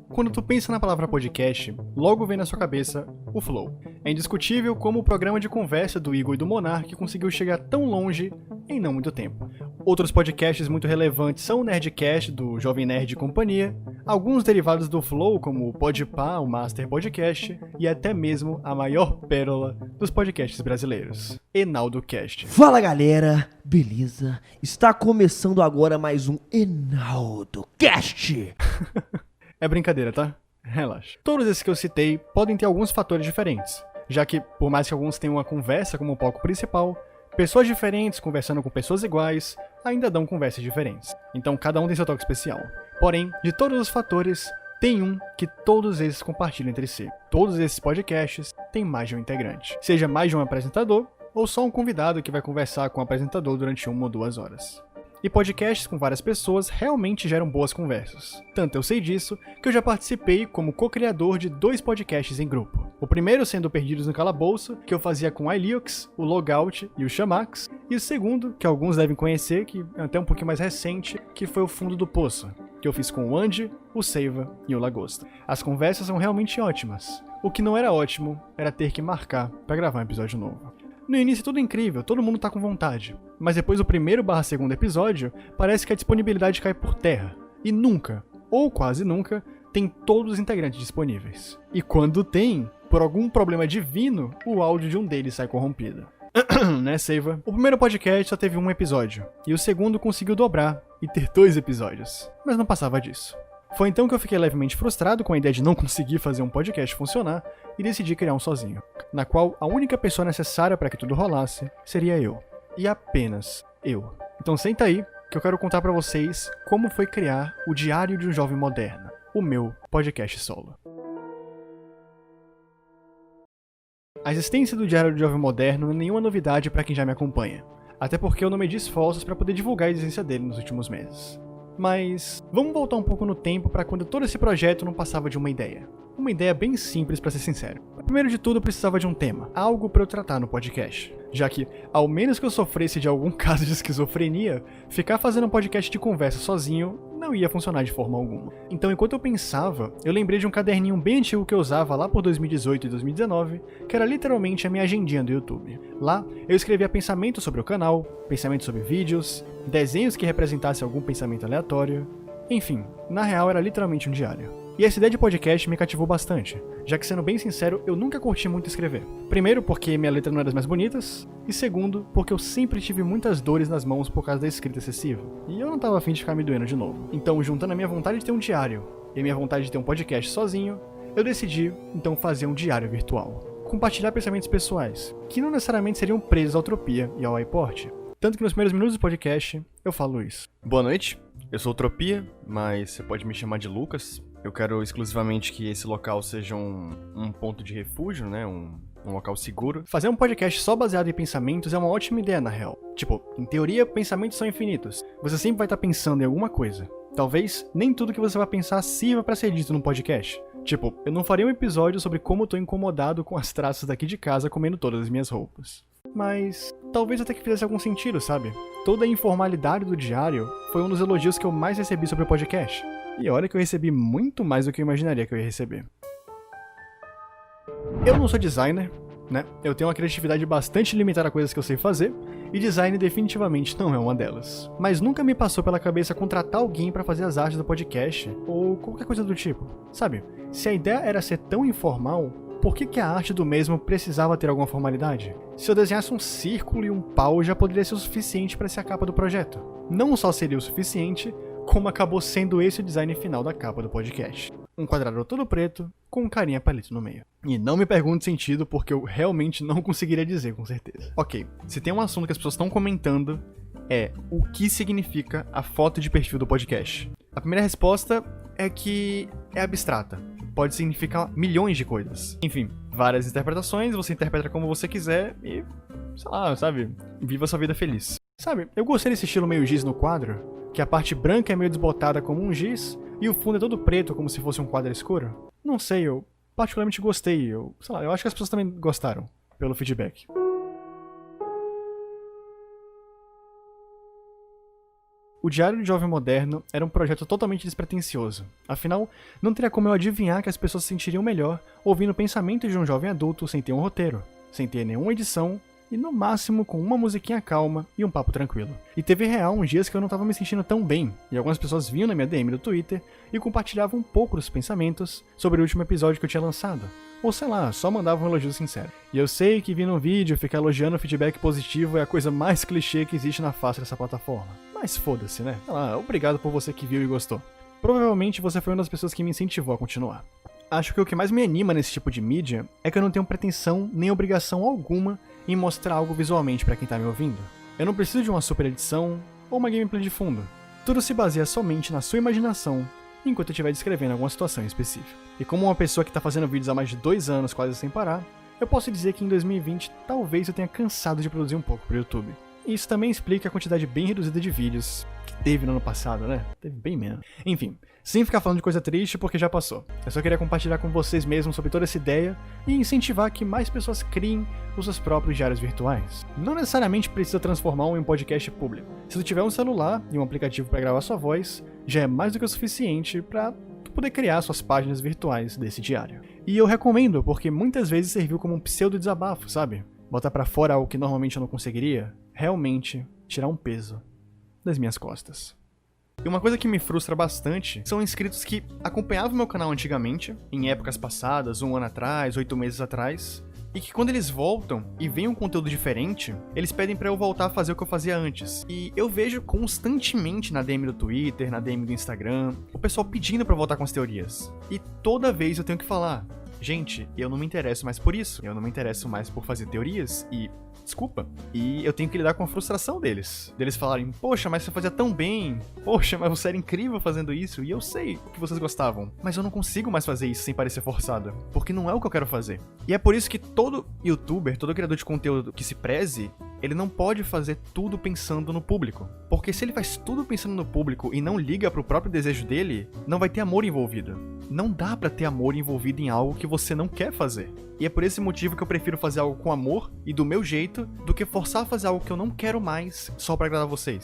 Quando tu pensa na palavra podcast, logo vem na sua cabeça o Flow. É indiscutível como o programa de conversa do Igor e do Monark conseguiu chegar tão longe em não muito tempo. Outros podcasts muito relevantes são o Nerdcast, do Jovem Nerd e Companhia, alguns derivados do Flow, como o Podpah, o Master Podcast, e até mesmo a maior pérola dos podcasts brasileiros, EnaldoCast. Fala galera, beleza? Está começando agora mais um EnaldoCast. É brincadeira, tá? Relaxa. Todos esses que eu citei podem ter alguns fatores diferentes, já que, por mais que alguns tenham uma conversa como palco principal, pessoas diferentes conversando com pessoas iguais ainda dão conversas diferentes. Então cada um tem seu toque especial. Porém, de todos os fatores, tem um que todos esses compartilham entre si. Todos esses podcasts têm mais de um integrante. Seja mais de um apresentador, ou só um convidado que vai conversar com o apresentador durante 1 ou 2 horas. E podcasts com várias pessoas realmente geram boas conversas. Tanto eu sei disso, que eu já participei como co-criador de 2 podcasts em grupo. O primeiro sendo o Perdidos no Calabouço, que eu fazia com o Iliox, o Logout e o Chamax. E o segundo, que alguns devem conhecer, que é até um pouquinho mais recente, que foi o Fundo do Poço, que eu fiz com o Andy, o Seiva e o Lagosta. As conversas são realmente ótimas. O que não era ótimo era ter que marcar para gravar um episódio novo. No início é tudo incrível, todo mundo tá com vontade. Mas depois do primeiro/segundo episódio, parece que a disponibilidade cai por terra. E nunca, ou quase nunca, tem todos os integrantes disponíveis. E quando tem, por algum problema divino, o áudio de um deles sai corrompido. Né, Seiva? O primeiro podcast só teve 1 episódio, e o segundo conseguiu dobrar e ter 2 episódios. Mas não passava disso. Foi então que eu fiquei levemente frustrado com a ideia de não conseguir fazer um podcast funcionar e decidi criar um sozinho, na qual a única pessoa necessária para que tudo rolasse seria eu. E apenas eu. Então senta aí que eu quero contar para vocês como foi criar o Diário de um Jovem Moderno, o meu podcast solo. A existência do Diário de um Jovem Moderno não é nenhuma novidade para quem já me acompanha, até porque eu não medi esforços para poder divulgar a existência dele nos últimos meses. Mas vamos voltar um pouco no tempo para quando todo esse projeto não passava de uma ideia. Uma ideia bem simples, para ser sincero. Primeiro de tudo, eu precisava de um tema, algo para eu tratar no podcast. Já que, ao menos que eu sofresse de algum caso de esquizofrenia, ficar fazendo um podcast de conversa sozinho não ia funcionar de forma alguma. Então, enquanto eu pensava, eu lembrei de um caderninho bem antigo que eu usava lá por 2018 e 2019, que era literalmente a minha agendinha do YouTube. Lá, eu escrevia pensamentos sobre o canal, pensamentos sobre vídeos, desenhos que representassem algum pensamento aleatório. Enfim, na real era literalmente um diário. E essa ideia de podcast me cativou bastante, já que, sendo bem sincero, eu nunca curti muito escrever. Primeiro, porque minha letra não era das mais bonitas, e segundo, porque eu sempre tive muitas dores nas mãos por causa da escrita excessiva, e eu não tava afim de ficar me doendo de novo. Então, juntando a minha vontade de ter um diário e a minha vontade de ter um podcast sozinho, eu decidi, então, fazer um diário virtual. Compartilhar pensamentos pessoais, que não necessariamente seriam presos à Utopia e ao iPort. Tanto que nos primeiros minutos do podcast, eu falo isso. Boa noite, eu sou Utopia, mas você pode me chamar de Lucas. Eu quero exclusivamente que esse local seja um ponto de refúgio, né? Um local seguro. Fazer um podcast só baseado em pensamentos é uma ótima ideia, na real. Tipo, em teoria, pensamentos são infinitos. Você sempre vai estar pensando em alguma coisa. Talvez nem tudo que você vai pensar sirva pra ser dito num podcast. Tipo, eu não faria um episódio sobre como eu tô incomodado com as traças daqui de casa comendo todas as minhas roupas. Mas talvez até que fizesse algum sentido, sabe? Toda a informalidade do diário foi um dos elogios que eu mais recebi sobre o podcast. E olha que eu recebi muito mais do que eu imaginaria que eu ia receber. Eu não sou designer, né? Eu tenho uma criatividade bastante limitada a coisas que eu sei fazer, e design definitivamente não é uma delas. Mas nunca me passou pela cabeça contratar alguém pra fazer as artes do podcast, ou qualquer coisa do tipo. Sabe, se a ideia era ser tão informal, por que a arte do mesmo precisava ter alguma formalidade? Se eu desenhasse um círculo e um pau, já poderia ser o suficiente para ser a capa do projeto. Não só seria o suficiente, como acabou sendo esse o design final da capa do podcast. Um quadrado todo preto, com um carinha palito no meio. E não me pergunte o sentido, porque eu realmente não conseguiria dizer com certeza. Ok, se tem um assunto que as pessoas estão comentando, é o que significa a foto de perfil do podcast. A primeira resposta é que é abstrata. Pode significar milhões de coisas. Enfim, várias interpretações, você interpreta como você quiser e, sei lá, sabe, viva sua vida feliz. Sabe, eu gostei desse estilo meio giz no quadro, que a parte branca é meio desbotada como um giz, e o fundo é todo preto como se fosse um quadro escuro. Não sei, eu particularmente gostei, sei lá, eu acho que as pessoas também gostaram, pelo feedback. O O Diário de Jovem Moderno era um projeto totalmente despretensioso. Afinal, não teria como eu adivinhar que as pessoas se sentiriam melhor ouvindo o pensamento de um jovem adulto sem ter um roteiro, sem ter nenhuma edição e no máximo com uma musiquinha calma e um papo tranquilo. E teve real uns dias que eu não tava me sentindo tão bem, e algumas pessoas vinham na minha DM do Twitter e compartilhavam um pouco dos pensamentos sobre o último episódio que eu tinha lançado. Ou sei lá, só mandavam um elogio sincero. E eu sei que vir no vídeo ficar elogiando o feedback positivo é a coisa mais clichê que existe na face dessa plataforma. Mas foda-se, né? Sei lá, obrigado por você que viu e gostou. Provavelmente você foi uma das pessoas que me incentivou a continuar. Acho que o que mais me anima nesse tipo de mídia é que eu não tenho pretensão nem obrigação alguma em mostrar algo visualmente pra quem tá me ouvindo. Eu não preciso de uma super edição ou uma gameplay de fundo. Tudo se baseia somente na sua imaginação enquanto eu estiver descrevendo alguma situação em específico. E como uma pessoa que tá fazendo vídeos há mais de 2 anos quase sem parar, eu posso dizer que em 2020 talvez eu tenha cansado de produzir um pouco pro YouTube. E isso também explica a quantidade bem reduzida de vídeos que teve no ano passado, né? Teve bem menos. Enfim, sem ficar falando de coisa triste porque já passou. Eu só queria compartilhar com vocês mesmos sobre toda essa ideia e incentivar que mais pessoas criem os seus próprios diários virtuais. Não necessariamente precisa transformar um em um podcast público. Se tu tiver um celular e um aplicativo para gravar sua voz, já é mais do que o suficiente para tu poder criar suas páginas virtuais desse diário. E eu recomendo porque muitas vezes serviu como um pseudo desabafo, sabe? Botar pra fora algo que normalmente eu não conseguiria, realmente tirar um peso das minhas costas. E uma coisa que me frustra bastante são inscritos que acompanhavam meu canal antigamente, em épocas passadas, 1 ano atrás, 8 meses atrás, e que quando eles voltam e veem um conteúdo diferente, eles pedem pra eu voltar a fazer o que eu fazia antes. E eu vejo constantemente na DM do Twitter, na DM do Instagram, o pessoal pedindo pra eu voltar com as teorias. E toda vez eu tenho que falar: gente, eu não me interesso mais por isso, eu não me interesso mais por fazer teorias e... desculpa. E eu tenho que lidar com a frustração deles. Deles falarem: poxa, mas você fazia tão bem. Poxa, mas você era incrível fazendo isso. E eu sei que vocês gostavam. Mas eu não consigo mais fazer isso sem parecer forçado. Porque não é o que eu quero fazer. E é por isso que todo youtuber, todo criador de conteúdo que se preze, ele não pode fazer tudo pensando no público. Porque se ele faz tudo pensando no público e não liga pro próprio desejo dele, não vai ter amor envolvido. Não dá pra ter amor envolvido em algo que você não quer fazer. E é por esse motivo que eu prefiro fazer algo com amor e do meu jeito, do que forçar a fazer algo que eu não quero mais só pra agradar vocês.